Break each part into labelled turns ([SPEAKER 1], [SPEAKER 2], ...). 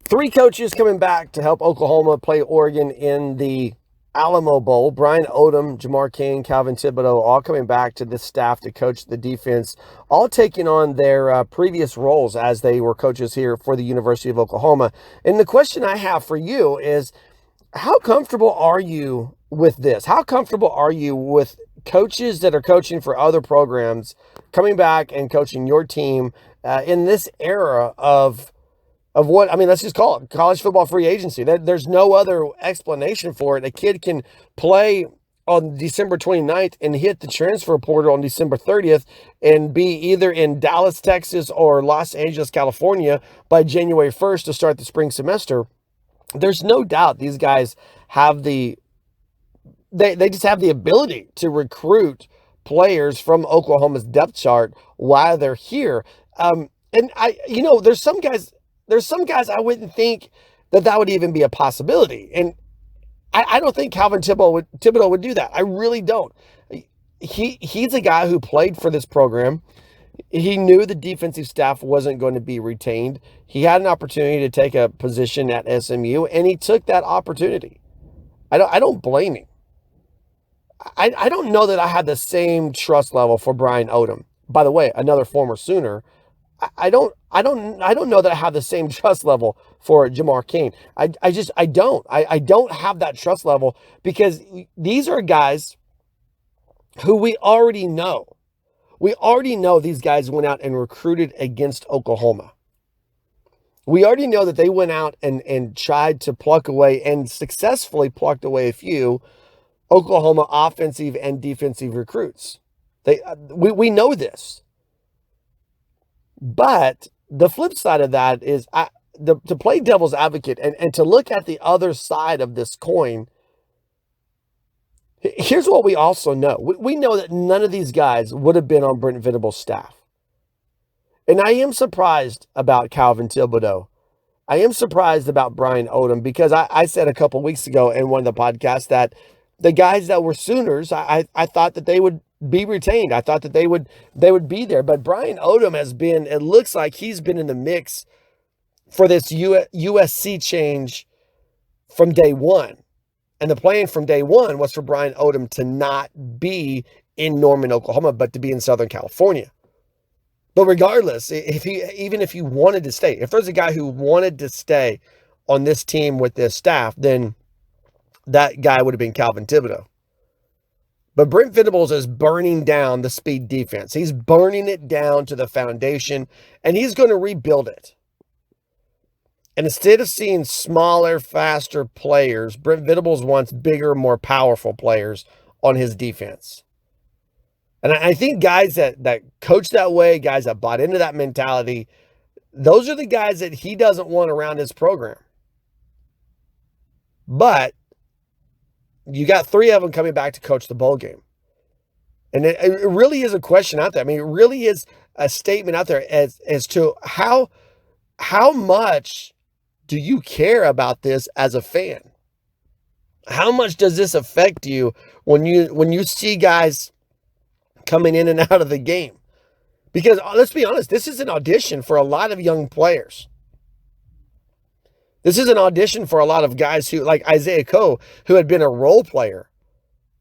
[SPEAKER 1] Three coaches coming back to help Oklahoma play Oregon in the Alamo Bowl. Brian Odom, Jamar Cain, Calvin Thibodeaux, all coming back to this staff to coach the defense, all taking on their previous roles as they were coaches here for the University of Oklahoma. And the question I have for you is, how comfortable are you with this? How comfortable are you with coaches that are coaching for other programs coming back and coaching your team in this era of what, I mean, let's just call it college football free agency? There's no other explanation for it. A kid can play on December 29th and hit the transfer portal on December 30th and be either in Dallas, Texas or Los Angeles, California by January 1st to start the spring semester. There's no doubt these guys have they just have the ability to recruit players from Oklahoma's depth chart while they're here. And there's some guys I wouldn't think that would even be a possibility. And I don't think Calvin Thibodeaux would do that. I really don't. He's a guy who played for this program. He knew the defensive staff wasn't going to be retained. He had an opportunity to take a position at SMU, and he took that opportunity. I don't blame him. I don't know that I have the same trust level for Brian Odom. By the way, another former Sooner. I don't know that I have the same trust level for Jamar Cain. I don't have that trust level because these are guys who we already know. We already know these guys went out and recruited against Oklahoma. We already know that they went out and tried to pluck away and successfully plucked away a few Oklahoma offensive and defensive recruits. We know this. But the flip side of that is to play devil's advocate and to look at the other side of this coin. Here's what we also know. We know that none of these guys would have been on Brent Venables' staff. And I am surprised about Calvin Thibodeaux. I am surprised about Brian Odom because I said a couple weeks ago in one of the podcasts that the guys that were Sooners, I thought that they would be retained. I thought that they would be there. But Brian Odom it looks like he's been in the mix for this USC change from day one. And the plan from day one was for Brian Odom to not be in Norman, Oklahoma, but to be in Southern California. But regardless, even if he wanted to stay, if there's a guy who wanted to stay on this team with this staff, then that guy would have been Calvin Thibodeaux. But Brent Venables is burning down the speed defense. He's burning it down to the foundation, and he's going to rebuild it. And instead of seeing smaller, faster players, Brent Venables wants bigger, more powerful players on his defense. And I think guys that coach that way, guys that bought into that mentality, those are the guys that he doesn't want around his program. But you got three of them coming back to coach the bowl game. And it really is a question out there. I mean, it really is a statement out there as to how much do you care about this as a fan? How much does this affect you when you see guys coming in and out of the game? Because let's be honest, this is an audition for a lot of young players. This is an audition for a lot of guys who, like Isaiah Coe, who had been a role player.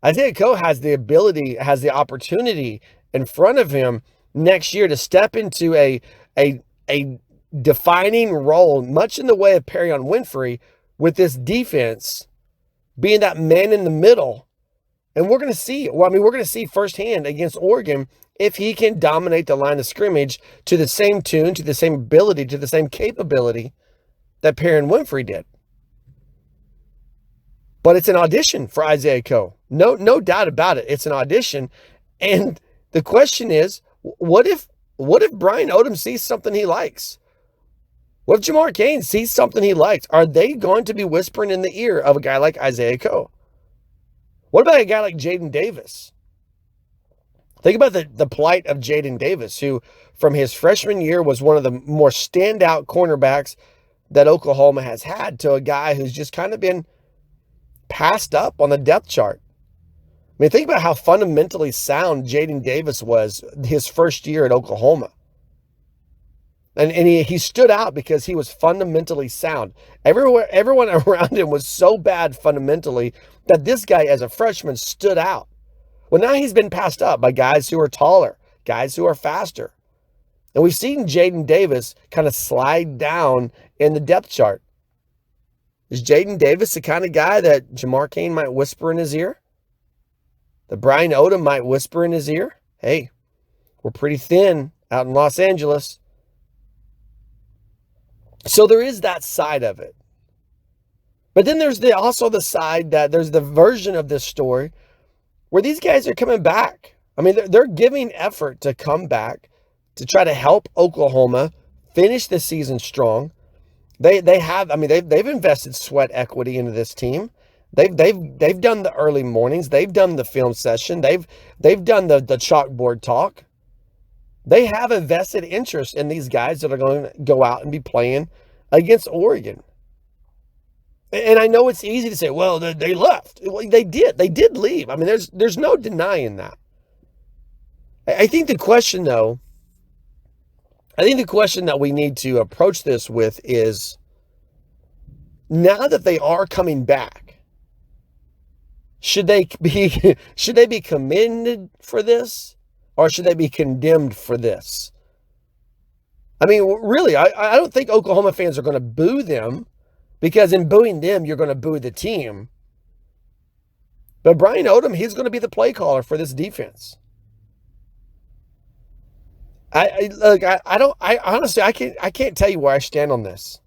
[SPEAKER 1] Isaiah Coe has the opportunity in front of him next year to step into a defining role, much in the way of Perion Winfrey, with this defense being that man in the middle. And we're going to see, we're going to see firsthand against Oregon if he can dominate the line of scrimmage to the same tune, to the same ability, to the same capability that Perion Winfrey did. But it's an audition for Isaiah Coe. No doubt about it. It's an audition. And the question is, what if Brian Odom sees something he likes? What if Jamar Cain sees something he likes? Are they going to be whispering in the ear of a guy like Isaiah Coe? What about a guy like Jaden Davis? Think about the plight of Jaden Davis, who from his freshman year was one of the more standout cornerbacks that Oklahoma has had, to a guy who's just kind of been passed up on the depth chart. I mean, think about how fundamentally sound Jaden Davis was his first year at Oklahoma. And he stood out because he was fundamentally sound. Everyone around him was so bad fundamentally that this guy, as a freshman, stood out. Well, now he's been passed up by guys who are taller, guys who are faster. And we've seen Jaden Davis kind of slide down in the depth chart. Is Jaden Davis the kind of guy that Jamar Cain might whisper in his ear? That Brian Odom might whisper in his ear? Hey, we're pretty thin out in Los Angeles. So there is that side of it. But then there's also the side that there's the version of this story where these guys are coming back. I mean, they're giving effort to come back to try to help Oklahoma finish the season strong. They've invested sweat equity into this team. They've done the early mornings. They've done the film session. They've done the chalkboard talk. They have a vested interest in these guys that are going to go out and be playing against Oregon. And I know it's easy to say, well, they left. Well, they did. They did leave. I mean, there's no denying that. I think the question that we need to approach this with is, now that they are coming back, should they be commended for this, or should they be condemned for this? I mean, really, I don't think Oklahoma fans are going to boo them, because in booing them, you're going to boo the team. But Brian Odom, he's going to be the play caller for this defense. I honestly can't tell you where I stand on this.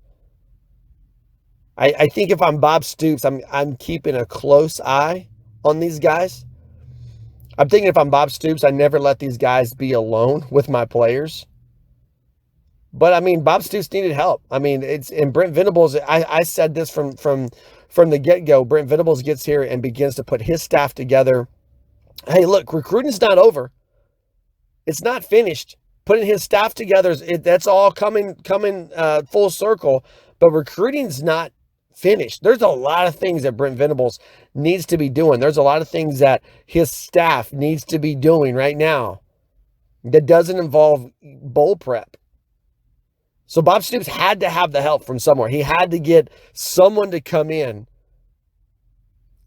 [SPEAKER 1] I think if I'm Bob Stoops, I'm keeping a close eye on these guys. I'm thinking if I'm Bob Stoops, I never let these guys be alone with my players. But I mean, Bob Stoops needed help. I mean, and Brent Venables, I said this from the get-go. Brent Venables gets here and begins to put his staff together. Hey, look, recruiting's not over. It's not finished. Putting his staff together, that's all coming full circle. But recruiting's not finished. There's a lot of things that Brent Venables needs to be doing. There's a lot of things that his staff needs to be doing right now that doesn't involve bowl prep. So Bob Stoops had to have the help from somewhere. He had to get someone to come in.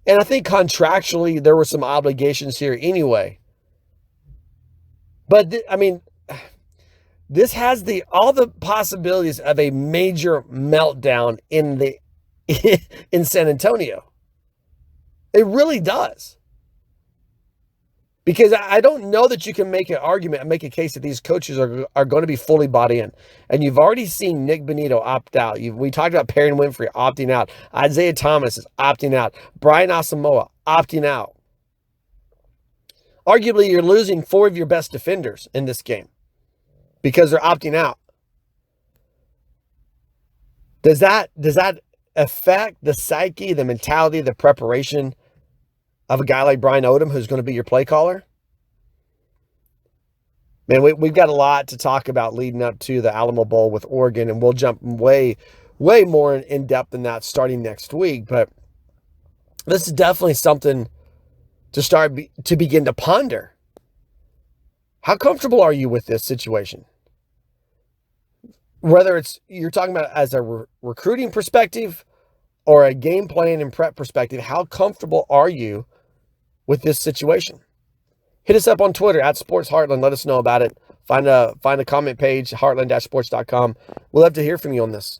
[SPEAKER 1] And I think contractually there were some obligations here anyway. But I mean, this has all the possibilities of a major meltdown in San Antonio. It really does. Because I don't know that you can make an argument and make a case that these coaches are going to be fully bought in. And you've already seen Nick Bonito opt out. We talked about Perry Winfrey opting out. Isaiah Thomas is opting out. Brian Asamoah opting out. Arguably, you're losing 4 of your best defenders in this game because they're opting out. Does that affect the psyche, the mentality, the preparation of a guy like Brian Odom, who's going to be your play caller? Man, we've got a lot to talk about leading up to the Alamo Bowl with Oregon, and we'll jump way more in depth than that starting next week. But this is definitely something to begin to ponder. How comfortable are you with this situation? Whether you're talking about as a recruiting perspective or a game plan and prep perspective, how comfortable are you with this situation? Hit us up on Twitter at Sports Heartland. Let us know about it. Find a comment page, heartland-sports.com. We'll love to hear from you on this.